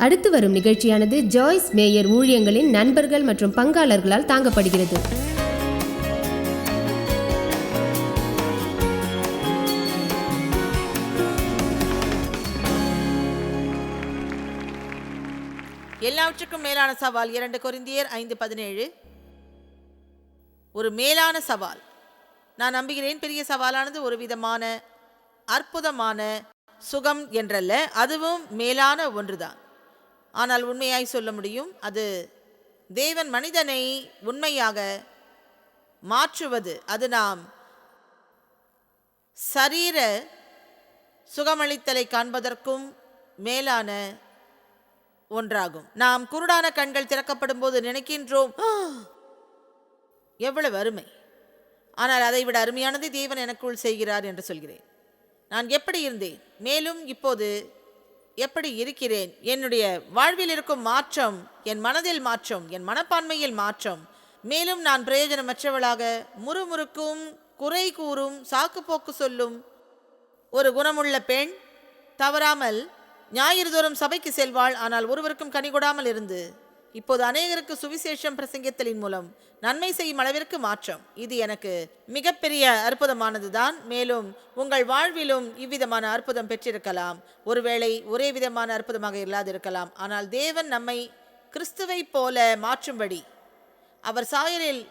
அடுத்து வரும் நிகழ்ச்சியானது ஜாய்ஸ் மேயர் ஊழியங்களின் நண்பர்கள் மற்றும் பங்காளர்களால் தாங்கப்படுகிறது. எல்லாவற்றுக்கும் மேலான சவால் 2 கொரிந்தியர் 5:17. ஒரு மேலான சவால். நான் நம்புகிறேன் பெரிய சவாலானது ஒரு விதமான அற்புதமான சுகம் என்றல்ல, அதுவும் மேலான ஒன்றுதான். ஆனால் உண்மையாய் சொல்ல முடியும், அது தேவன் மனிதனை உண்மையாக மாற்றுவது. அது நாம் சரீர சுகமளித்தலை காண்பதற்கும் மேலான ஒன்றாகும். நாம் குருடான கண்கள் திறக்கப்படும் போது நினைக்கின்றோம், எவ்வளவு அருமை. ஆனால் அதைவிட அருமையானதை தேவன் எனக்குள் செய்கிறார் என்று சொல்கிறேன். நான் எப்படி இருந்தேன், மேலும் இப்போது எப்படி இருக்கிறேன், என்னுடைய வாழ்வில் இருக்கும் மாற்றம், என் மனதில் மாற்றம், என் மனப்பான்மையில் மாற்றம், மேலும் நான் பிரயோஜனமற்றவளாக முறுமுறுக்கும், குறை கூறும், சாக்குப்போக்கு சொல்லும் ஒரு குணமுள்ள பெண், தவறாமல் ஞாயிறு தோறும் சபைக்கு செல்வாள், ஆனால் ஒருவருக்கும் கனி கொடாமல் இருந்து இப்போது அநேகருக்கு சுவிசேஷம் பிரசங்கித்தலின் மூலம் நன்மை செய்யும் அளவிற்கு மாற்றம். இது எனக்கு மிகப்பெரிய அற்புதமானது தான். மேலும் உங்கள் வாழ்விலும் இவ்விதமான அற்புதம் பெற்றிருக்கலாம். ஒருவேளை ஒரே விதமான அற்புதமாக இல்லாதிருக்கலாம். ஆனால் தேவன் நம்மை கிறிஸ்துவை போல மாற்றும்படி அவர் சாயலில்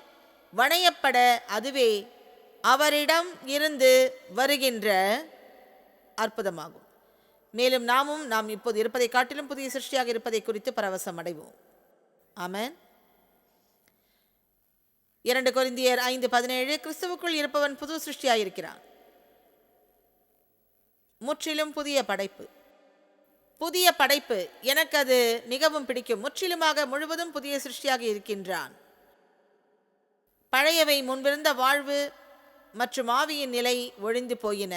வணையப்பட, அதுவே அவரிடம் இருந்து வருகின்ற அற்புதமாகும். மேலும் நாம் இப்போது இருப்பதை காட்டிலும் புதிய சிருஷ்டியாக இருப்பதை குறித்து பரவசம் அடைவோம். ஆமென். 2 கொரிந்தியர் 5:17. கிறிஸ்துவுக்குள் இருப்பவன் புது சிருஷ்டியாயிருக்கிறான், முற்றிலும் புதிய படைப்பு. புதிய படைப்பு எனக்கு அது மிகவும் பிடிக்கும். முற்றிலுமாக முழுவதும் புதிய சிருஷ்டியாக இருக்கின்றான். பழையவை, முன்பிருந்த வாழ்வு மற்றும் ஆவியின் நிலை ஒழிந்து போயின.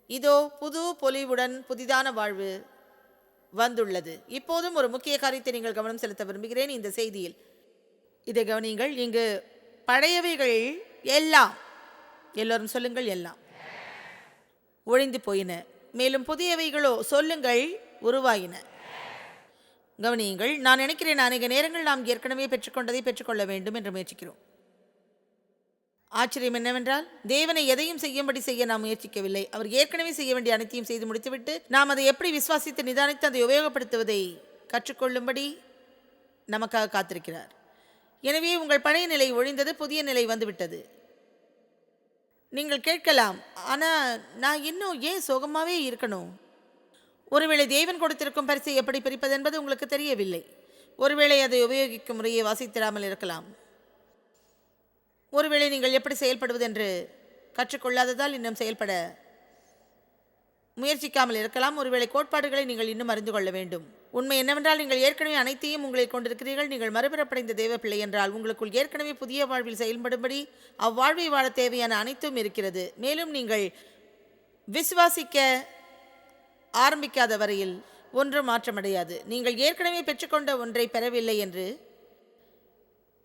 இதோ புது பொலிவுடன் புதிதான வாழ்வு வந்துள்ளது. இப்போதும் ஒரு முக்கிய காரியத்தை நீங்கள் கவனம் செலுத்த விரும்புகிறேன் இந்த செய்தியில். இதை கவனியுங்கள். இங்கு பழையவைகள் எல்லாம், எல்லோரும் சொல்லுங்கள், எல்லாம் ஒழிந்து போயின. மேலும் புதியவைகளோ, சொல்லுங்கள், உருவாயின. கவனியுங்கள். நான் நினைக்கிறேன் அநேக நேரங்கள் நாம் ஏற்கனவே பெற்றுக்கொண்டதை பெற்றுக்கொள்ள வேண்டும் என்று முயற்சிக்கிறோம். ஆச்சரியம் என்னவென்றால், தேவனை எதையும் செய்யும்படி செய்ய நாம் முயற்சிக்கவில்லை. அவர் ஏற்கனவே செய்ய வேண்டிய அனைத்தையும் செய்து முடித்துவிட்டு நாம் அதை எப்படி விசுவாசித்து நிதானித்து அதை உபயோகப்படுத்துவதை கற்றுக்கொள்ளும்படி நமக்காக காத்திருக்கிறார். எனவே உங்கள் பழைய நிலை ஒழிந்தது, புதிய நிலை வந்துவிட்டது. நீங்கள் கேட்கலாம், ஆனால் நான் இன்னும் ஏன் சோகமாகவே இருக்கணும்? ஒருவேளை தேவன் கொடுத்திருக்கும் பரிசை எப்படி பிரிப்பது என்பது உங்களுக்கு தெரியவில்லை. ஒருவேளை அதை உபயோகிக்கும் முறையை வாசித்திராமல் இருக்கலாம். ஒருவேளை நீங்கள் எப்படி செயல்படுவது என்று கற்றுக்கொள்ளாததால் இன்னும் செயல்பட முயற்சிக்காமல் இருக்கலாம். ஒருவேளை கோட்பாடுகளை நீங்கள் இன்னும் அறிந்து கொள்ள வேண்டும். உண்மை என்னவென்றால், நீங்கள் ஏற்கனவே அனைத்தையும் உங்களை கொண்டிருக்கிறீர்கள். நீங்கள் மறுபிறப்படைந்த தேவ பிள்ளை என்றால் உங்களுக்குள் ஏற்கனவே புதிய வாழ்வில் செயல்படும்படி அவ்வாழ்வை வாழ தேவையான அனைத்தும் இருக்கிறது. மேலும் நீங்கள் விசுவாசிக்க ஆரம்பிக்காத வரையில் ஒன்றும் மாற்றமடையாது. நீங்கள் ஏற்கனவே பெற்றுக்கொண்ட ஒன்றை பெறவில்லை என்று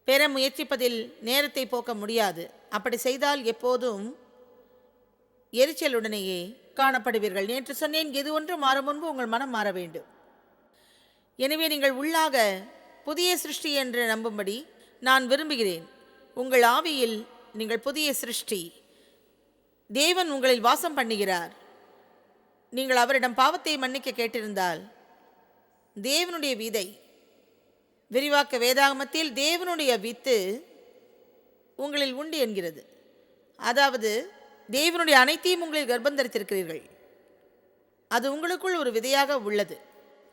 பெற முயற்சிப்பதில் நேரத்தை போக்க முடியாது. அப்படி செய்தால் எப்போதும் எரிச்சலுடனேயே காணப்படுவீர்கள். நேற்று சொன்னேன், எது ஒன்று மாறும் முன்பு உங்கள் மனம் மாற வேண்டும். எனவே நீங்கள் உள்ளாக புதிய சிருஷ்டி என்று நம்பும்படி நான் விரும்புகிறேன். உங்கள் ஆவியில் நீங்கள் புதிய சிருஷ்டி. தேவன் உங்களில் வாசம் பண்ணுகிறார். நீங்கள் அவரிடம் பாவத்தை மன்னிக்க கேட்டிருந்தால் தேவனுடைய விதை, விரிவாக்க வேதாகமத்தில் தேவனுடைய வித்து உங்களில் உண்டு என்கிறது. அதாவது தேவனுடைய அனைத்தையும் உங்களில் கர்ப்பம் தரித்திருக்கிறீர்கள். அது உங்களுக்குள் ஒரு விதையாக உள்ளது.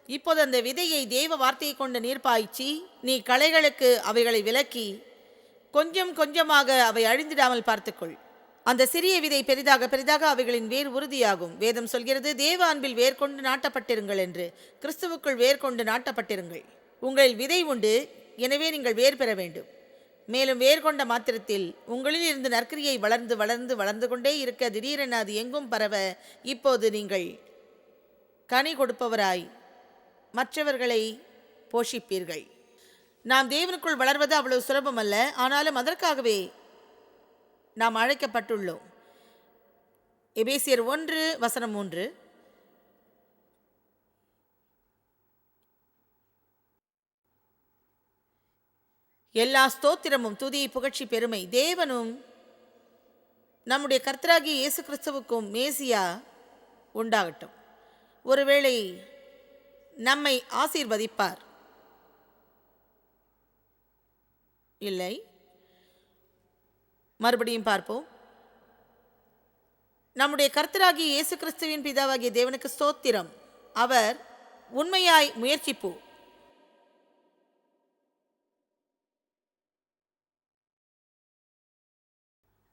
இப்போது அந்த விதையை தேவ வார்த்தையை கொண்டு நீர் பாய்ச்சி, நீ களைகளுக்கு அவைகளை விலக்கி கொஞ்சம் கொஞ்சமாக அவை அழிந்திடாமல் பார்த்துக்கொள். அந்த சிறிய விதை பெரிதாக பெரிதாக அவைகளின் வேர் உறுதியாகும். வேதம் சொல்கிறது, தேவ அன்பில் வேர் கொண்டு நாட்டப்பட்டிருங்கள் என்று. கிறிஸ்துவுக்குள் வேர் கொண்டு நாட்டப்பட்டிருங்கள். உங்களில் விதை உண்டு, எனவே நீங்கள் வேர் பெற வேண்டும். மேலும் வேர் கொண்ட மாத்திரத்தில் உங்களில் இருந்து நற்கிரியை வளர்ந்து வளர்ந்து வளர்ந்து கொண்டே இருக்க, திடீரென அது எங்கும் பரவ, இப்போது நீங்கள் கனி கொடுப்பவராய் மற்றவர்களை போஷிப்பீர்கள். நாம் தேவனுக்குள் வளர்வது அவ்வளவு சுலபமல்ல. ஆனாலும் அதற்காகவே நாம் அழைக்கப்பட்டுள்ளோம். எபேசியர் 1:3. எல்லா ஸ்தோத்திரமும் துதி புகழ்ச்சி பெருமை தேவனும் நம்முடைய கர்த்தராகிய இயேசு கிறிஸ்துவுக்கும் மேசியா உண்டாகட்டும். ஒருவேளை நம்மை ஆசீர்வதிப்பார், இல்லை. மறுபடியும் பார்ப்போம். நம்முடைய கர்த்தராகிய இயேசு கிறிஸ்துவின் பிதாவாகிய தேவனுக்கு ஸ்தோத்திரம். அவர் உண்மையாய் முயற்சிப்போம்.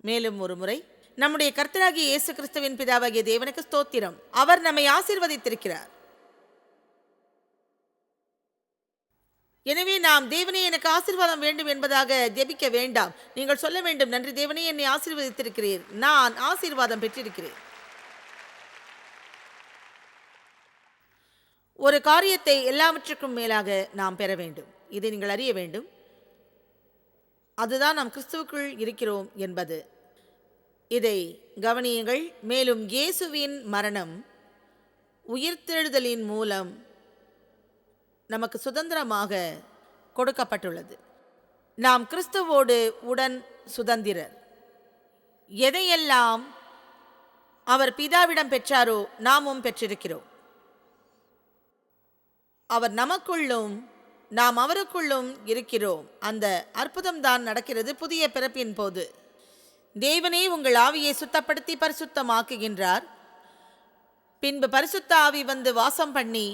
மேலும் ஒரு முறை, நம்முடைய கர்த்தராகிய இயேசு கிறிஸ்துவின் பிதாவாகிய தேவனுக்கு ஸ்தோத்திரம். அவர் நம்மை ஆசீர்வதித்திருக்கிறார். எனவே நாம் தேவனே எனக்கு ஆசீர்வாதம் வேண்டும் என்பதாக ஜெபிக்க வேண்டாம். நீங்கள் சொல்ல வேண்டும், நன்றி தேவனே, என்னை ஆசீர்வதித்திருக்கிறீர், நான் ஆசீர்வாதம் பெற்றிருக்கிறேன். ஒரு காரியத்தை எல்லாவற்றுக்கும் மேலாக நாம் பெற வேண்டும். இதை நீங்கள் அறிய வேண்டும். அதுதான் நாம் கிறிஸ்துவுக்குள் இருக்கிறோம் என்பது. இதை கவனியுங்கள். மேலும் இயேசுவின் மரணம் உயிர்த்தெழுதலின் மூலம் நமக்கு சுதந்திரமாக கொடுக்கப்பட்டுள்ளது. நாம் கிறிஸ்துவோடு உடன் சுதந்திரர். எதையெல்லாம் அவர் பிதாவிடம் பெற்றாரோ நாமும் பெற்றிருக்கிறோம். அவர் நமக்குள்ளும் நாம் அவருக்குள்ளும் இருக்கிறோம். அந்த அற்புதம்தான் நடக்கிறது புதிய பிறப்பின் போது. தேவனே உங்கள் ஆவியை சுத்தப்படுத்தி பரிசுத்தமாக்குகின்றார். பின்பு பரிசுத்த ஆவி வந்து வாசம் பண்ணி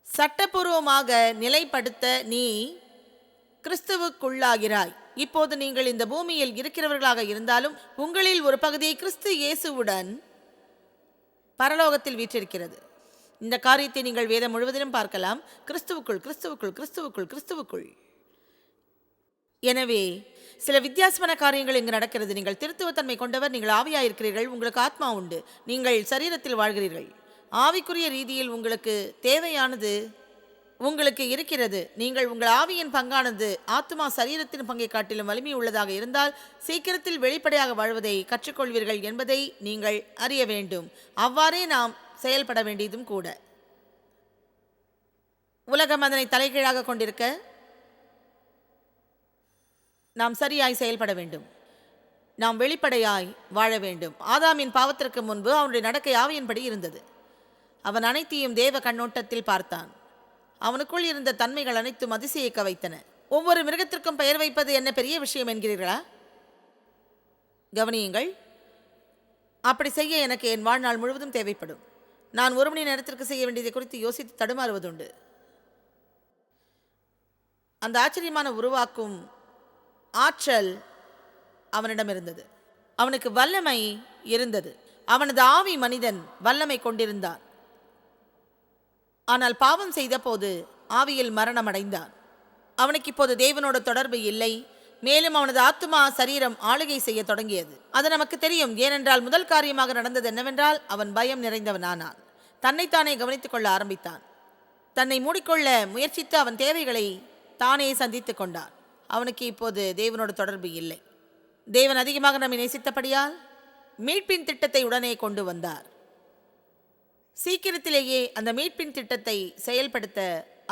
சட்டபூர்வமாக நிலைப்படுத்த நீ கிறிஸ்துவுக்குள்ளாகிறாய். இப்போது நீங்கள் இந்த பூமியில் இருக்கிறவர்களாக இருந்தாலும் உங்களில் ஒரு பகுதி கிறிஸ்து இயேசுவுடன் பரலோகத்தில் வீற்றிருக்கிறது. இந்த காரியத்தை நீங்கள் வேதம் முழுவதிலும் பார்க்கலாம். கிறிஸ்துவுக்குள், கிறிஸ்துவுக்குள், கிறிஸ்துவுக்குள், கிறிஸ்துவுக்குள். எனவே சில வித்தியாசமான காரியங்கள் இங்கு நடக்கிறது. நீங்கள் திருத்துவத்தன்மை கொண்டவர், நீங்கள் ஆவியாயிருக்கிறீர்கள், உங்களுக்கு ஆத்மா உண்டு, நீங்கள் சரீரத்தில் வாழ்கிறீர்கள். ஆவிக்குரிய ரீதியில் உங்களுக்கு தேவையானது உங்களுக்கு இருக்கிறது. நீங்கள் உங்கள் ஆவியின் பங்கானது ஆத்மா சரீரத்தின் பங்கை காட்டிலும் வலிமை உள்ளதாக இருந்தால் சீக்கிரத்தில் வெளிப்படையாக வாழ்வதை கற்றுக்கொள்வீர்கள் என்பதை நீங்கள் அறிய வேண்டும். அவ்வாறே நாம் செயல்பட வேண்டியதும் கூட. உலகம் அதனை தலைகீழாக கொண்டிருக்க நாம் சரியாய் செயல்பட வேண்டும். நாம் வெளிப்படையாய் வாழ வேண்டும். ஆதாமின் பாவத்திற்கு முன்பு அவனுடைய நடக்கை ஆவியின்படி இருந்தது. அவன் அனைத்தையும் தேவ கண்ணோட்டத்தில் பார்த்தான். அவனுக்குள் இருந்த தன்மைகள் அனைத்தும் அதிசயிக்க வைத்தன. ஒவ்வொரு மிருகத்திற்கும் பெயர் வைப்பது என்ன பெரிய விஷயம் என்கிறீர்களா? கவனியுங்கள். அப்படி செய்ய எனக்கு என் வாழ்நாள் முழுவதும் தேவைப்படும். நான் ஒரு மணி நேரத்திற்கு செய்ய வேண்டியதை குறித்து யோசித்து தடுமாறுவதுண்டு. அந்த ஆச்சரியமான உருவாக்கும் ஆற்றல் அவனிடம் இருந்தது. அவனுக்கு வல்லமை இருந்தது. அவனது ஆவி மனிதன் வல்லமை கொண்டிருந்தான். ஆனால் பாவம் செய்த போது ஆவியில் மரணம் அடைந்தான். அவனுக்கு இப்போது தேவனோட தொடர்பு இல்லை. மேலும் அவனது ஆத்துமா சரீரம் ஆளுகை செய்ய தொடங்கியது. அது நமக்கு தெரியும். ஏனென்றால் முதல் காரியமாக நடந்தது என்னவென்றால் அவன் பயம் நிறைந்தவனானான். தன்னைத்தானே கவனித்துக் கொள்ள ஆரம்பித்தான். தன்னை மூடிக்கொள்ள முயற்சித்து அவன் தேவைகளை தானே சந்தித்து கொண்டான். அவனுக்கு இப்போது தேவனோட தொடர்பு இல்லை. தேவன் அதிகமாக நம்மை நேசித்தபடியால் மீட்பின் திட்டத்தை உடனே கொண்டு வந்தார். சீக்கிரத்திலேயே அந்த மீட்பின் திட்டத்தை செயல்படுத்த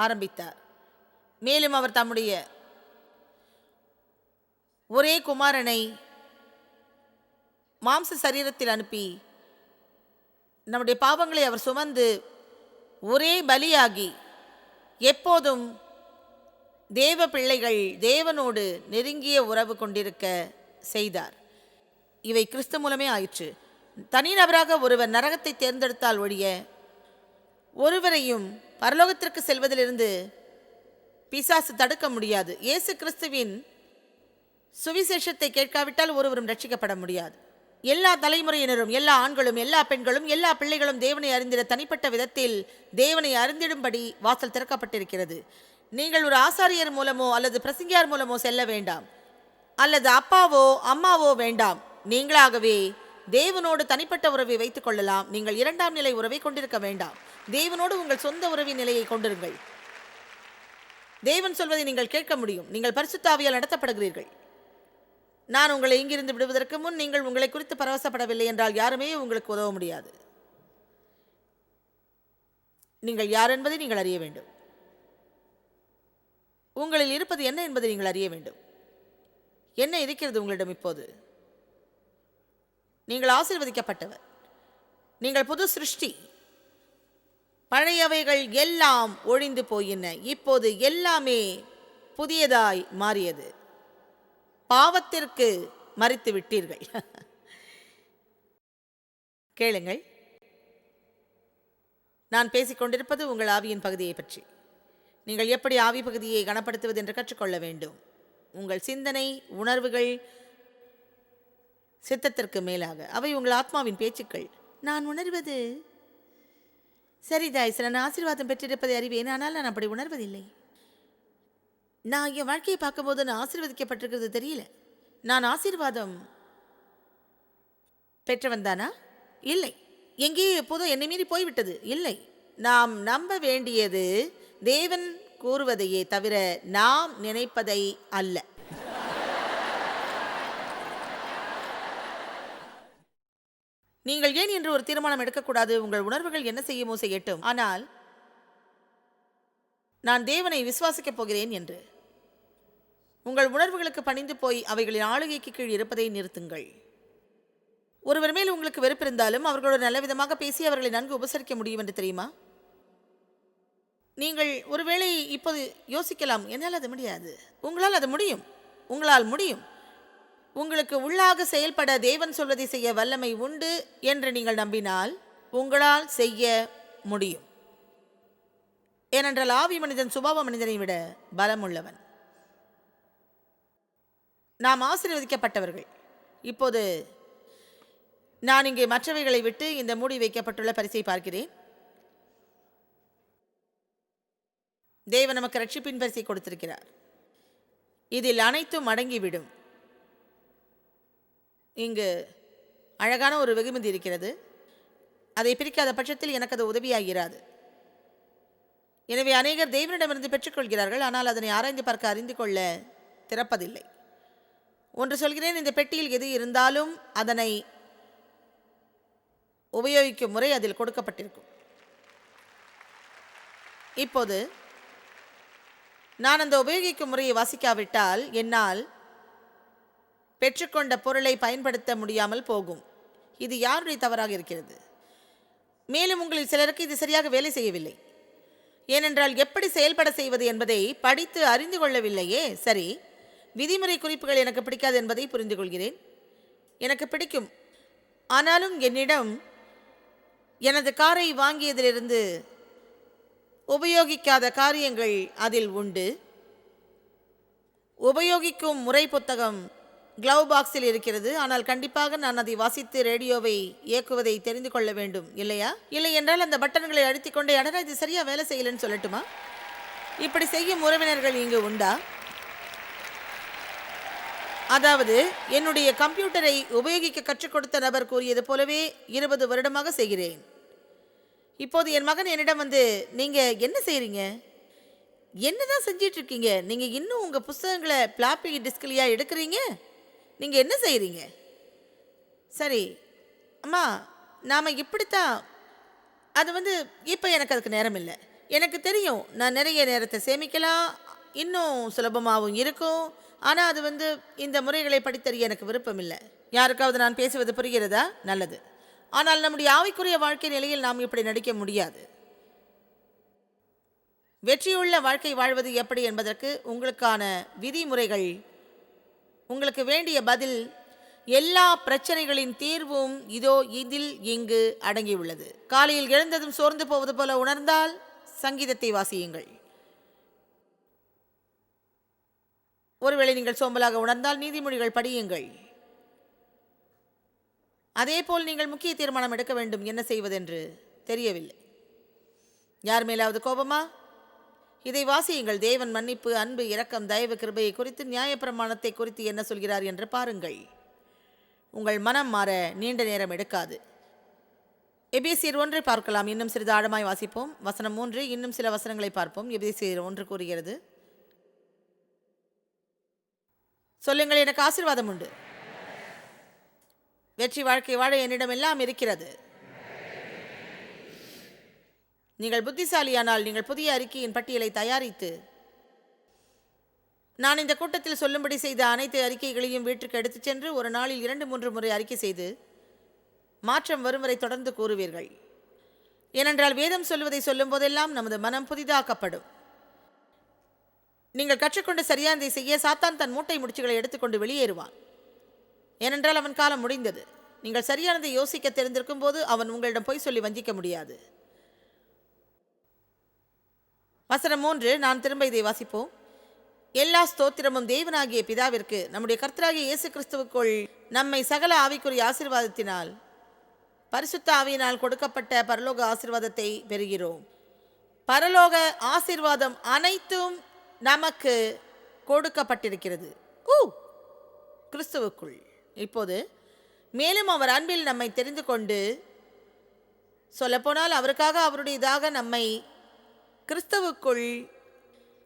ஆரம்பித்தார். மேலும் அவர் தம்முடைய ஒரே குமாரனை மாம்ச சரீரத்தில் அனுப்பி நம்முடைய பாவங்களை அவர் சுமந்து ஒரே பலியாகி எப்போதும் தேவ பிள்ளைகள் தேவனோடு நெருங்கிய உறவு கொண்டிருக்க செய்தார். இவை கிறிஸ்து மூலமே ஆயிற்று. தனிநபராக ஒருவர் நரகத்தை தேர்ந்தெடுத்தால் ஒழிய ஒருவரையும் பரலோகத்திற்கு செல்வதிலிருந்து பிசாசு தடுக்க முடியாது. இயேசு கிறிஸ்துவின் சுவிசேஷத்தை கேட்காவிட்டால் ஒருவரும் ரட்சிக்கப்பட முடியாது. எல்லா தலைமுறையினரும், எல்லா ஆண்களும், எல்லா பெண்களும், எல்லா பிள்ளைகளும் தேவனை அறிந்திட தனிப்பட்ட விதத்தில் தேவனை அறிந்திடும்படி வாசல் திறக்கப்பட்டிருக்கிறது. நீங்கள் ஒரு ஆசாரியர் மூலமோ அல்லது பிரசங்கியார் மூலமோ செல்ல வேண்டாம், அல்லது அப்பாவோ அம்மாவோ வேண்டாம். நீங்களாகவே தேவனோடு தனிப்பட்ட உறவை வைத்துக் கொள்ளலாம். நீங்கள் இரண்டாம் நிலை உறவை கொண்டிருக்க வேண்டாம். தேவனோடு உங்கள் சொந்த உறவின் நிலையை கொண்டிருங்கள். தேவன் சொல்வதை நீங்கள் கேட்க முடியும். நீங்கள் பரிசுத்த ஆவியால் நடத்தப்படுகிறீர்கள். நான் உங்களை இங்கிருந்து விடுவதற்கு முன் நீங்கள் உங்களை குறித்து பரவசப்படவில்லை என்றால் யாருமே உங்களுக்கு உதவ முடியாது. நீங்கள் யார் என்பதை நீங்கள் அறிய வேண்டும். உங்களில் இருப்பது என்ன என்பதை நீங்கள் அறிய வேண்டும். என்ன இருக்கிறது உங்களிடம் இப்போது? நீங்கள் ஆசீர்வதிக்கப்பட்டவர். நீங்கள் புது சிருஷ்டி. பழையவைகள் எல்லாம் ஒழிந்து போயின, இப்போது எல்லாமே புதியதாய் மாறியது. பாவத்திற்கு மரித்து விட்டீர்கள். கேளுங்கள், நான் பேசிக்கொண்டிருப்பது உங்கள் ஆவியின் பகுதியை பற்றி. நீங்கள் எப்படி ஆவி பகுதியை கனப்படுத்துவது என்று கற்றுக்கொள்ள வேண்டும். உங்கள் சிந்தனை, உணர்வுகள் சித்தத்திற்கு மேலாக அவை உங்கள் ஆத்மாவின் பேச்சுக்கள். நான் உணர்வது சரிதாய், சில நான் ஆசீர்வாதம் பெற்றிருப்பதை அறிவேன், ஆனால் நான் அப்படி உணர்வதில்லை. நான் என் வாழ்க்கையை பார்க்கும்போது நான் ஆசீர்வதிக்கப்பட்டிருக்கிறது தெரியல. நான் ஆசீர்வாதம் பெற்றவன் தானா? இல்லை. எங்கேயோ எப்போதும் என்னை மீறி போய்விட்டது. இல்லை. நாம் நம்ப வேண்டியது தேவன் கூறுவதையே தவிர நாம் நினைப்பதை அல்ல. நீங்கள் ஏன் என்று ஒரு தீர்மானம் எடுக்கக்கூடாது. உங்கள் உணர்வுகள் என்ன செய்யுமோ செய்யட்டும், ஆனால் நான் தேவனை விசுவாசிக்கப் போகிறேன் என்று உங்கள் உணர்வுகளுக்கு பணிந்து போய் அவைகளின் ஆளுகைக்கு கீழ் இருப்பதை நிறுத்துங்கள். ஒருவர் மேல் உங்களுக்கு வெறுப்பிருந்தாலும் அவர்களோடு நல்ல விதமாக பேசி அவர்களை நன்கு உபசரிக்க முடியும் என்று தெரியுமா? நீங்கள் ஒருவேளை இப்போது யோசிக்கலாம், என்னால் அது முடியாது. உங்களால் அது முடியும். உங்களால் முடியும். உங்களுக்கு உள்ளாக செயல்பட தேவன் சொல்வதை செய்ய வல்லமை உண்டு என்று நீங்கள் நம்பினால் உங்களால் செய்ய முடியும். ஏனென்றால் ஆவி மனிதன் சுபாவ மனிதனை விட பலம் உள்ளவன். நாம் ஆசீர்வதிக்கப்பட்டவர்கள். இப்போது நான் இங்கே மற்றவைகளை விட்டு இந்த மூடி வைக்கப்பட்டுள்ள பரிசை பார்க்கிறேன். தேவன் நமக்கு ரட்சிப்பின் பரிசை கொடுத்திருக்கிறார். இதில் அனைத்தும் அடங்கிவிடும். இங்கு அழகான ஒரு வெகுமதி இருக்கிறது. அதை பிரிக்காத பட்சத்தில் எனக்கு அது உதவியாகிறாது. எனவே அநேகர் தேவனிடமிருந்து பெற்றுக்கொள்கிறார்கள், ஆனால் அதனை ஆராய்ந்து பார்க்க அறிந்து கொள்ள திறப்பதில்லை. ஒன்று சொல்கிறேன், இந்த பெட்டியில் எது இருந்தாலும் அதனை உபயோகிக்கும் முறை அதில் கொடுக்கப்பட்டிருக்கும். இப்போது நான் அந்த உபயோகிக்கும் முறையை வாசிக்காவிட்டால் என்னால் பெற்றுக்கொண்ட பொருளை பயன்படுத்த முடியாமல் போகும். இது யாருடைய தவறாக இருக்கிறது? மேலும் உங்களில் சிலருக்கு இது சரியாக வேலை செய்யவில்லை. ஏனென்றால் எப்படி செயல்பட செய்வது என்பதை படித்து அறிந்து கொள்ளவில்லையே. சரி, விதிமுறை குறிப்புகள் எனக்கு பிடிக்காது என்பதை புரிந்து கொள்கிறேன். எனக்கு பிடிக்கும். ஆனாலும் என்னிடம் எனது காரை வாங்கியதிலிருந்து உபயோகிக்காத காரியங்கள் அதில் உண்டு. உபயோகிக்கும் முறை புத்தகம் க்ளவ் பாக்ஸில் இருக்கிறது. ஆனால் கண்டிப்பாக நான் அதை வாசித்து ரேடியோவை இயக்குவதை தெரிந்து கொள்ள வேண்டும், இல்லையா? இல்லை என்றால் அந்த பட்டன்களை அழுத்திக் கொண்டே அடரா இது சரியா வேலை செய்யலன்னு சொல்லட்டுமா? இப்படி செய்யும் உறவினர்கள் இங்கு உண்டா? அதாவது என்னுடைய கம்ப்யூட்டரை உபயோகிக்க கற்றுக் கொடுத்த நபர் கூறியது போலவே 20 வருடமாக செய்கிறேன். இப்போது என் மகன் என்னிடம் வந்து, நீங்க என்ன செய்றீங்க? என்னதான் செஞ்சிட்டு இருக்கீங்க? நீங்க இன்னும் உங்க புத்தகங்களை பிளாப்பி டிஸ்க்லையா எடுக்கிறீங்க? நீங்க என்ன செய்றீங்க? சரி அம்மா, நாம இப்படித்தான். அது வந்து இப்போ எனக்கு அதுக்கு நேரம் இல்லை. எனக்கு தெரியும் நான் நிறைய நேரத்தை சேமிக்கலாம், இன்னும் சுலபமாகவும் இருக்கும். ஆனால் அது வந்து இந்த முறைகளை படித்தறிய எனக்கு விருப்பம் இல்லை. யாருக்காவது நான் பேசுவது புரிகிறதா? நல்லது. ஆனால் நம்முடைய ஆவிக்குரிய வாழ்க்கை நிலையில் நாம் இப்படி நடிக்க முடியாது. வெற்றியுள்ள வாழ்க்கை வாழ்வது எப்படி என்பதற்கு உங்களுக்கான விதிமுறைகள், உங்களுக்கு வேண்டிய பதில், எல்லா பிரச்சனைகளின் தீர்வும் இதோ இதில் இங்கு அடங்கியுள்ளது. காலையில் எழுந்ததும் சோர்ந்து போவது போல உணர்ந்தால் சங்கீதத்தை வாசியுங்கள். ஒருவேளை நீங்கள் சோம்பலாக உணர்ந்தால் நீதிமொழிகள் படியுங்கள். அதேபோல் நீங்கள் முக்கிய தீர்மானம் எடுக்க வேண்டும், என்ன செய்வதென்று தெரியவில்லை. யார் மேலாவது கோபமா? இதை வாசியுங்கள். தேவன் மன்னிப்பு, அன்பு, இரக்கம், தயவு, கிருபையை குறித்து, நியாயப்பிரமாணத்தை குறித்து என்ன சொல்கிறார் என்று பாருங்கள். உங்கள் மனம் மாற நீண்ட நேரம் எடுக்காது. எபேசியர் 1 பார்க்கலாம். இன்னும் சிறிது ஆழமாய் வாசிப்போம். வசனம் 3, இன்னும் சில வசனங்களை பார்ப்போம். எபேசியர் 1 கூறுகிறது, சொல்லுங்கள், எனக்கு ஆசீர்வாதம் உண்டு. வெற்றி வாழ்க்கை வாழ என்னிடம் எல்லாம் இருக்கிறது. நீங்கள் புத்திசாலியானால் நீங்கள் புதிய அறிக்கையின் பட்டியலை தயாரித்து நான் இந்த கூட்டத்தில் சொல்லும்படி செய்த அனைத்து அறிக்கைகளையும் வீட்டுக்கு எடுத்துச் சென்று ஒரு நாளில் 2-3 முறை அறிக்கை செய்து மாற்றம் வரும் வரை தொடர்ந்து கூறுவீர்கள். ஏனென்றால் வேதம் சொல்வதை சொல்லும் போதெல்லாம் நமது மனம் புதிதாக்கப்படும். நீங்கள் கற்றுக்கொண்டு சரியானதை செய்ய சாத்தான் தன் மூட்டை முடிச்சுகளை எடுத்துக்கொண்டு வெளியேறுவான். ஏனென்றால் அவன் காலம் முடிந்தது. நீங்கள் சரியானதை யோசிக்க தெரிந்திருக்கும் போது அவன் உங்களிடம் பொய் சொல்லி வஞ்சிக்க முடியாது. வசனம் 3, நான் திரும்ப இதை வாசிப்போம். எல்லா ஸ்தோத்திரமும் தேவனாகிய பிதாவிற்கு நம்முடைய கர்த்தராகிய இயேசு கிறிஸ்துவுக்குள் நம்மை சகல ஆவிக்குரிய ஆசீர்வாதத்தினால் பரிசுத்த ஆவியினால் கொடுக்கப்பட்ட பரலோக ஆசீர்வாதத்தை பெறுகிறோம். பரலோக ஆசீர்வாதம் அனைத்தும் நமக்கு கொடுக்கப்பட்டிருக்கிறது கிறிஸ்துவுக்குள். இப்போது மேலும் அவர் அன்பில் நம்மை தெரிந்து கொண்டு, சொல்லப்போனால் அவருக்காக அவருடையதாக நம்மை கிறிஸ்துவுக்குள்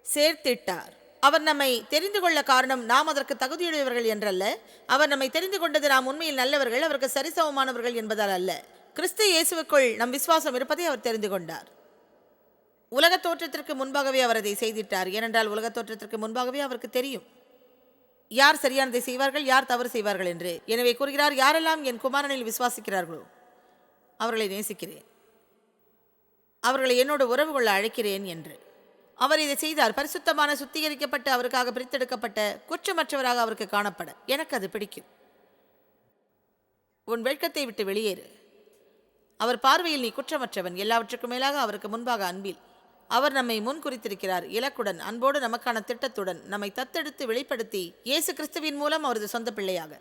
சேர்த்திட்டார். அவர் நம்மை தெரிந்து கொள்ள காரணம் நாம் அதற்கு தகுதியுடையவர்கள் என்றல்ல. அவர் நம்மை தெரிந்து கொண்டது நாம் உண்மையில் நல்லவர்கள், அவருக்கு சரிசமமானவர்கள் என்பதால் அல்ல. கிறிஸ்து இயேசுவுக்குள் நம் விசுவாசம் இருப்பதை அவர் தெரிந்து கொண்டார். உலகத் தோற்றத்திற்கு முன்பாகவே அவர் அதை செய்திட்டார். ஏனென்றால் உலகத் தோற்றத்திற்கு முன்பாகவே அவருக்கு தெரியும் யார் சரியானதை செய்வார்கள், யார் தவறு செய்வார்கள் என்று. எனவே கூறுகிறார், யாரெல்லாம் என் குமாரனில் விசுவாசிக்கிறார்களோ அவர்களை நேசிக்கிறேன், அவர்களை என்னோடு உறவு கொள்ள அழைக்கிறேன் என்று. அவர் இதை செய்தார். பரிசுத்தமான, சுத்திகரிக்கப்பட்டு அவருக்காக பிரித்தெடுக்கப்பட்ட குற்றமற்றவராக அவருக்கு காணப்பட. எனக்கு அது பிடிக்கும். உன் வெட்கத்தை விட்டு வெளியேறு. அவர் பார்வையில் நீ குற்றமற்றவன். எல்லாவற்றுக்கும் மேலாக அவருக்கு முன்பாக அன்பில் அவர் நம்மை முன் குறித்திருக்கிறார். இலக்குடன், அன்போடு, நமக்கான திட்டத்துடன் நம்மை தத்தெடுத்து வெளிப்படுத்தி இயேசு கிறிஸ்துவின் மூலம் அவரது சொந்த பிள்ளையாக.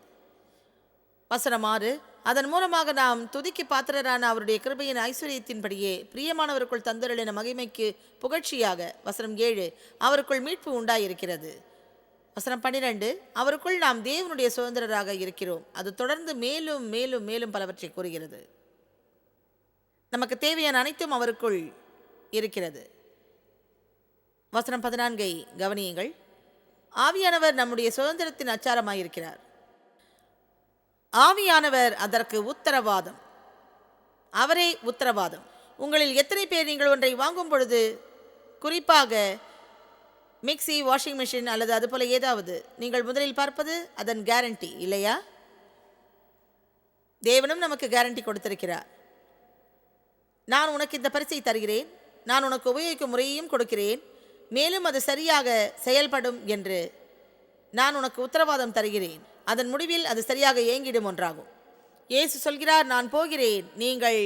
வசனம் 6, அதன் மூலமாக நாம் துதிக்கு பாத்திரரான அவருடைய கிருபையின் ஐஸ்வர்யத்தின்படியே பிரியமானவருக்குள் தந்தருளின மகிமைக்கு புகழ்ச்சியாக. வசனம் 7, அவருக்குள் மீட்பு உண்டாயிருக்கிறது. வசனம் 12, அவருக்குள் நாம் தேவனுடைய சுதந்திரராக இருக்கிறோம். அது தொடர்ந்து மேலும் மேலும் மேலும் பலவற்றை கூறுகிறது. நமக்கு தேவையான அனைத்தும் அவருக்குள் இருக்கிறது. வசனம் 14 கவனியுங்கள். ஆவியானவர் நம்முடைய சுதந்திரத்தின் அச்சாரமாயிருக்கிறார். ஆவியானவர் அதற்கு உத்தரவாதம். அவரே உத்தரவாதம். உங்களில் எத்தனை பேர் நீங்கள் ஒன்றை வாங்கும் பொழுது, குறிப்பாக மிக்சி, வாஷிங் மிஷின் அல்லது அதுபோல ஏதாவது, நீங்கள் முதலில் பார்ப்பது அதன் கேரண்டி இல்லையா? தேவனும் நமக்கு கேரண்டி கொடுத்திருக்கிறார். நான் உனக்கு இந்த பரிசை தருகிறேன், நான் உனக்கு உபயோகிக்கும் முறையையும் கொடுக்கிறேன், மேலும் அது சரியாக செயல்படும் என்று நான் உனக்கு உத்தரவாதம் தருகிறேன். அதன் முடிவில் அது சரியாக இயங்கிடும் ஒன்றாகும். இயேசு சொல்கிறார், நான் போகிறேன், நீங்கள்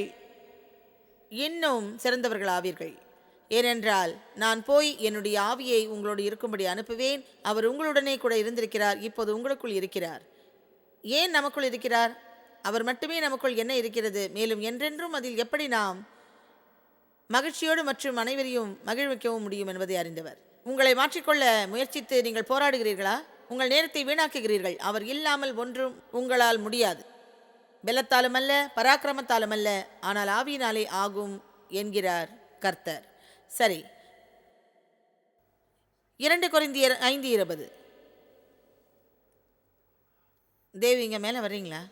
இன்னும் சிறந்தவர்கள் ஆவீர்கள். ஏனென்றால் நான் போய் என்னுடைய ஆவியை உங்களோடு இருக்கும்படி அனுப்புவேன். அவர் உங்களுடனே கூட இருந்திருக்கிறார், இப்போது உங்களுக்குள் இருக்கிறார். ஏன் நமக்குள் இருக்கிறார்? அவர் மட்டுமே நமக்குள் என்ன இருக்கிறது, மேலும் என்றென்றும் அதில் எப்படி நாம் மகிழ்ச்சியோடு மற்றும் அனைவரையும் மகிழ்விக்கவும் முடியும் என்பதை அறிந்தவர். உங்களை மாற்றிக்கொள்ள முயற்சித்து நீங்கள் போராடுகிறீர்களா? உங்கள் நேரத்தை வீணாக்குகிறீர்கள். அவர் இல்லாமல் ஒன்றும் உங்களால் முடியாது. பெலத்தாலும் அல்ல, பராக்கிரமத்தாலும் அல்ல, ஆனால் ஆவியினாலே ஆகும் என்கிறார் கர்த்தர். சரி, 2 கொரிந்தியர் 5:20. தேவ் இங்கே மேலே வர்றீங்களா?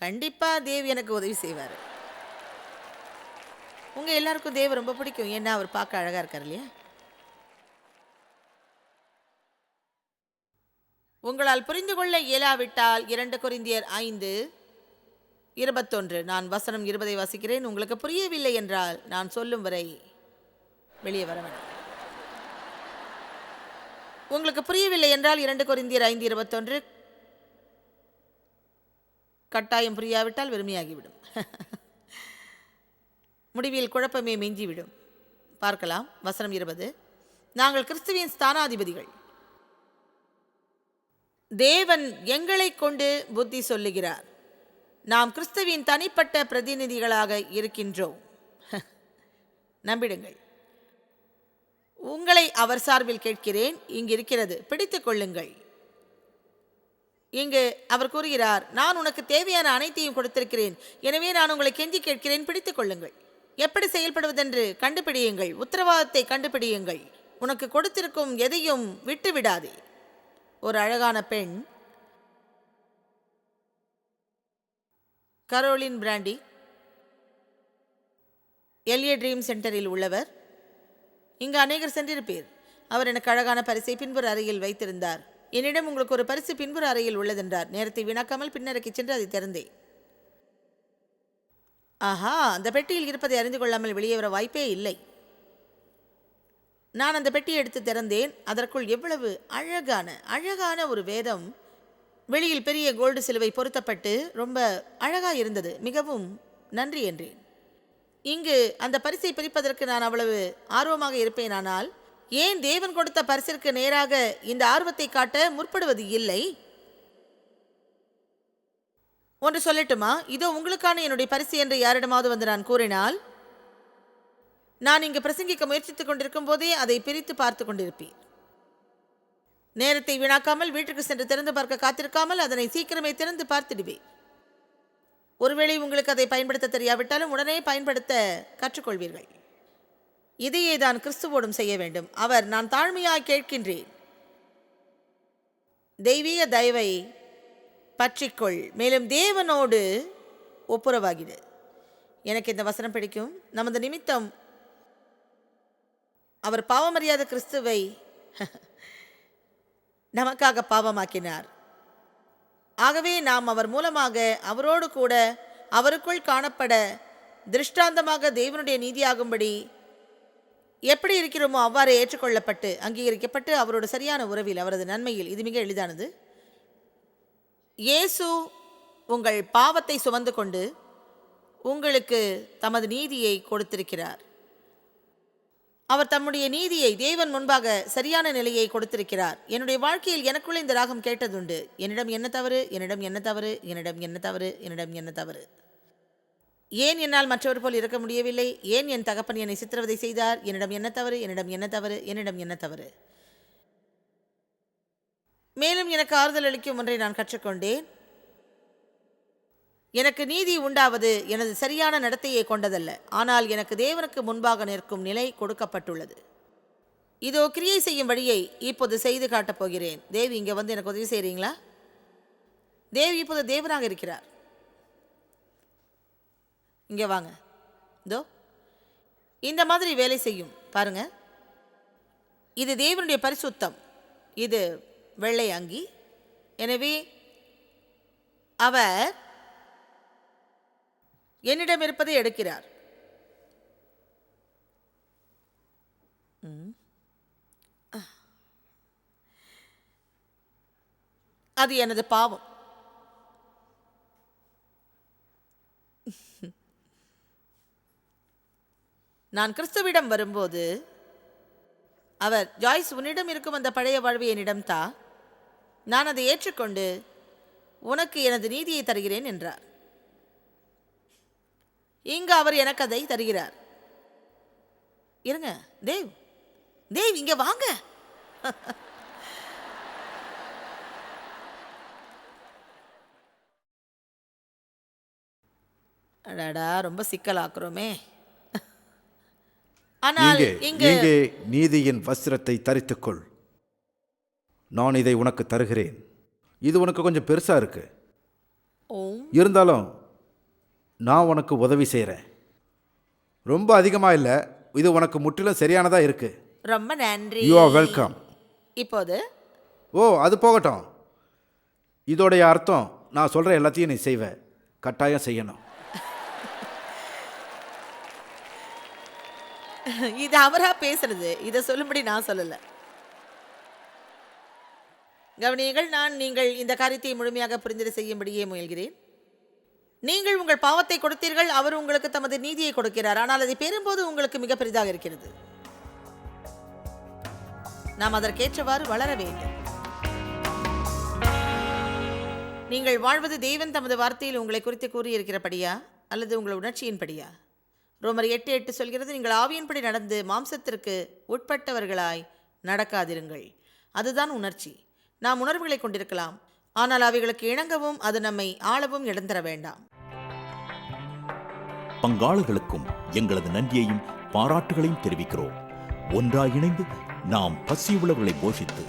கண்டிப்பாக தேவ் எனக்கு உதவி செய்வார். உங்கள் எல்லாருக்கும் தேவ ரொம்ப பிடிக்கும். ஏன்னா அவர் பார்க்க அழகாக இருக்கார் இல்லையா? உங்களால் புரிந்து கொள்ள இயலாவிட்டால் 2 கொரிந்தியர் 5:21 நான் வசனம் 20 வாசிக்கிறேன். உங்களுக்கு புரியவில்லை என்றால் நான் சொல்லும் வரை வெளியே வர வேண்டாம். உங்களுக்கு புரியவில்லை என்றால் 2 கொரிந்தியர் 5:21 கட்டாயம் புரியாவிட்டால் வெறுமையாகிவிடும். முடிவில் குழப்பமே மிஞ்சிவிடும். பார்க்கலாம். வசனம் 20, நாங்கள் கிறிஸ்துவின் ஸ்தானாதிபதிகள். தேவன் எங்களை கொண்டு புத்தி சொல்லுகிறார். நாம் கிறிஸ்துவின் தனிப்பட்ட பிரதிநிதிகளாக இருக்கின்றோம். நம்பிடுங்கள். உங்களை அவர் சார்பில் கேட்கிறேன். இங்கு இருக்கிறது, பிடித்துக் கொள்ளுங்கள். இங்கு அவர் கூறுகிறார், நான் உனக்கு தேவையான அனைத்தையும் கொடுத்திருக்கிறேன், எனவே நான் உங்களை கெஞ்சி கேட்கிறேன், பிடித்துக் கொள்ளுங்கள். எப்படி செயல்படுவதென்று கண்டுபிடியுங்கள். உத்தரவாதத்தை கண்டுபிடியுங்கள். உனக்கு கொடுத்திருக்கும் எதையும் விட்டு விடாதே. ஒரு அழகான பெண், கரோலின் பிராண்டி, எல்ஏ ட்ரீம் சென்டரில் உள்ளவர். இங்கு அநேகர் சென்றிருப்பீர். அவர் எனக்கு அழகான பரிசை பின்புற அறையில் வைத்திருந்தார். என்னிடம் உங்களுக்கு ஒரு பரிசு பின்புற அறையில் உள்ளதென்றார். நேரத்தை வீணாக்காமல் பின்னரைக்கு சென்று அதை திறந்தேன். ஆஹா, அந்த பெட்டியில் இருப்பதை அறிந்து கொள்ளாமல் வெளியே வர வாய்ப்பே இல்லை. நான் அந்த பெட்டியை எடுத்து திறந்தேன். அதற்குள் எவ்வளவு அழகான ஒரு வேதம், வெளியில் பெரிய கோல்டு சிலுவை பொருத்தப்பட்டு ரொம்ப அழகாக இருந்தது. மிகவும் நன்றி என்றேன். இங்கு அந்த பரிசை பிரிப்பதற்கு நான் அவ்வளவு ஆர்வமாக இருப்பேனானால் ஏன் தேவன் கொடுத்த பரிசிற்கு நேராக இந்த ஆர்வத்தை காட்ட முற்படுவது இல்லை? ஒன்று சொல்லட்டுமா? இதோ உங்களுக்கான என்னுடைய பரிசு என்று யாரிடமாவது வந்து நான் கூறினால், நான் இங்கு பிரசங்கிக்க முயற்சித்துக் கொண்டிருக்கும் போதே அதை பிரித்து பார்த்து கொண்டிருப்பேன். நேரத்தை வீணாக்காமல் வீட்டுக்கு சென்று திறந்து பார்க்க காத்திருக்காமல் அதனை சீக்கிரமே திறந்து பார்த்திடுவேன். ஒருவேளை உங்களுக்கு அதை பயன்படுத்த தெரியாவிட்டாலும் உடனே பயன்படுத்த கற்றுக்கொள்வீர்கள். இதையே தான் கிறிஸ்துவோடும் செய்ய வேண்டும். அவர், நான் தாழ்மையாய் கேட்கின்றேன், தெய்வீக தயவை பற்றிக்கொள், மேலும் தேவனோடு ஒப்புரவாகிடு. எனக்கு இந்த வசனம் பிடிக்கும். நமது நிமித்தம் அவர் பாவமறியாத கிறிஸ்துவை நமக்காக பாவமாக்கினார். ஆகவே நாம் அவர் மூலமாக அவரோடு கூட அவருக்குள் காணப்பட திருஷ்டாந்தமாக தேவனுடைய நீதியாகும்படி எப்படி இருக்கிறோமோ அவ்வாறு ஏற்றுக்கொள்ளப்பட்டு அங்கீகரிக்கப்பட்டு அவரோட சரியான உறவில் அவரது நன்மையில். இது மிக எளிதானது. இயேசு உங்கள் பாவத்தை சுமந்து கொண்டு உங்களுக்கு தமது நீதியை கொடுத்திருக்கிறார். அவர் தம்முடைய நீதியை தேவன் முன்பாக சரியான நிலையை கொடுத்திருக்கிறார். என்னுடைய வாழ்க்கையில் எனக்குள்ள இந்த ராகம் கேட்டதுண்டு. என்னிடம் என்ன தவறு, என்னிடம் என்ன தவறு, என்னிடம் என்ன தவறு, என்னிடம் என்ன தவறு. ஏன் என்னால் மற்றவர் போல் இருக்க முடியவில்லை? ஏன் என் தகப்பன் என்னை சித்திரவதை செய்தார்? என்னிடம் என்ன தவறு, என்னிடம் என்ன தவறு, என்னிடம் என்ன தவறு. மேலும் எனக்கு ஆறுதல் அளிக்கும் ஒன்றை நான் கற்றுக்கொண்டேன். எனக்கு நீதி உண்டாவது எனது சரியான நடத்தையை கொண்டதல்ல, ஆனால் எனக்கு தேவனுக்கு முன்பாக நிற்கும் நிலை கொடுக்கப்பட்டுள்ளது. இதோ கிரியை செய்யும் வழியை இப்போது செய்து காட்டப் போகிறேன். தேவி, இங்கே வந்து எனக்கு உதவி செய்கிறீங்களா? தேவி இப்போது தேவனாக இருக்கிறார். இங்கே வாங்க. இதோ இந்த மாதிரி வேலை செய்யும் பாருங்க. இது தேவனுடைய பரிசுத்தம். இது வெள்ளை அங்கி. எனவே அவர் என்னிடம் இருப்பதை எடுக்கிறார். அது எனது பாவம். நான் கிறிஸ்துவிடம் வரும்போது அவர், ஜாய்ஸ், உன்னிடம் இருக்கும் அந்த பழைய வாழ்வை என்னிடம் தா, நான் அதை ஏற்றுக்கொண்டு உனக்கு எனது நீதியை தருகிறேன் என்றார். இங்கு அவர் எனக்கு அதை தருகிறார். இருங்க, தேவ், தேவ் இங்க வாங்க. அடாடா, ரொம்ப சிக்கலாக்குறோமே. ஆனால் இங்கே நீதியின் வஸ்திரத்தை தரித்துக்கொள். நான் இதை உனக்கு தருகிறேன். இது உனக்கு கொஞ்சம் பெருசா இருக்கு. இருந்தாலும் நான் உனக்கு உதவி செய்கிறேன். ரொம்ப அதிகமாக இல்லை. இது உனக்கு முற்றிலும் சரியானதா இருக்கு. ரொம்ப நன்றி. You are welcome. இப்போது அது போகட்டும். இதோடைய அர்த்தம், நான் சொல்கிற எல்லாத்தையும் நீ செய்வ. கட்டாயம் செய்யணும். இது அவரா பேசுறது. இதை சொல்லும்படி நான் சொல்லல. கவனியங்கள், நீங்கள் இந்த காரியத்தை முழுமையாக புரிந்து செய்யும்படியே முயல்கிறேன். நீங்கள் உங்கள் பாவத்தை கொடுத்தீர்கள், அவர் உங்களுக்கு தமது நீதியை கொடுக்கிறார். ஆனால் அதை பெறும்போது உங்களுக்கு மிக பெரிதாக இருக்கிறது. நாம் அதற்கேற்றவாறு வளர வேண்டும். நீங்கள் வாழ்வது தேவன் தமது வார்த்தையில் உங்களை குறித்து கூறியிருக்கிறபடியா அல்லது உங்கள் உணர்ச்சியின்படியா? ரோமர் 8:8 சொல்கிறது, நீங்கள் ஆவியின்படி நடந்து மாம்சத்திற்கு உட்பட்டவர்களாய் நடக்காதிருங்கள். அதுதான் உணர்ச்சி. நாம் உணர்வுகளை கொண்டிருக்கலாம், ஆனால் அவைகளுக்கு இணங்கவும் அது நம்மை ஆளவும் இடம் தர வேண்டாம். பங்காளர்களுக்கும் எங்களது நன்றியையும் பாராட்டுகளையும் தெரிவிக்கிறோம். ஒன்றாய் இணைந்து நாம் பசியுள்ளவர்களை போஷித்து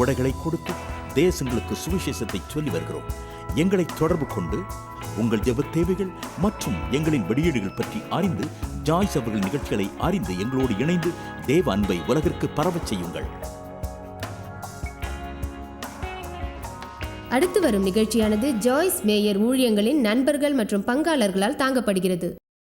உடைகளை கொடுத்து தேசங்களுக்கு சுவிசேஷத்தை சொல்லி வருகிறோம். எங்களை தொடர்பு கொண்டு உங்கள் ஜெப தேவைகள் மற்றும் எங்களின் வெளியீடுகள் பற்றி அறிந்து ஜாய்ஸ் அவர்கள் நிகழ்ச்சிகளை அறிந்து எங்களோடு இணைந்து தேவ அன்பை உலகிற்கு பரவச் செய்யுங்கள். அடுத்து வரும் நிகழ்ச்சியானது ஜாய்ஸ் மேயர் ஊழியங்களின் நண்பர்கள் மற்றும் பங்காளர்களால் தாங்கப்படுகிறது.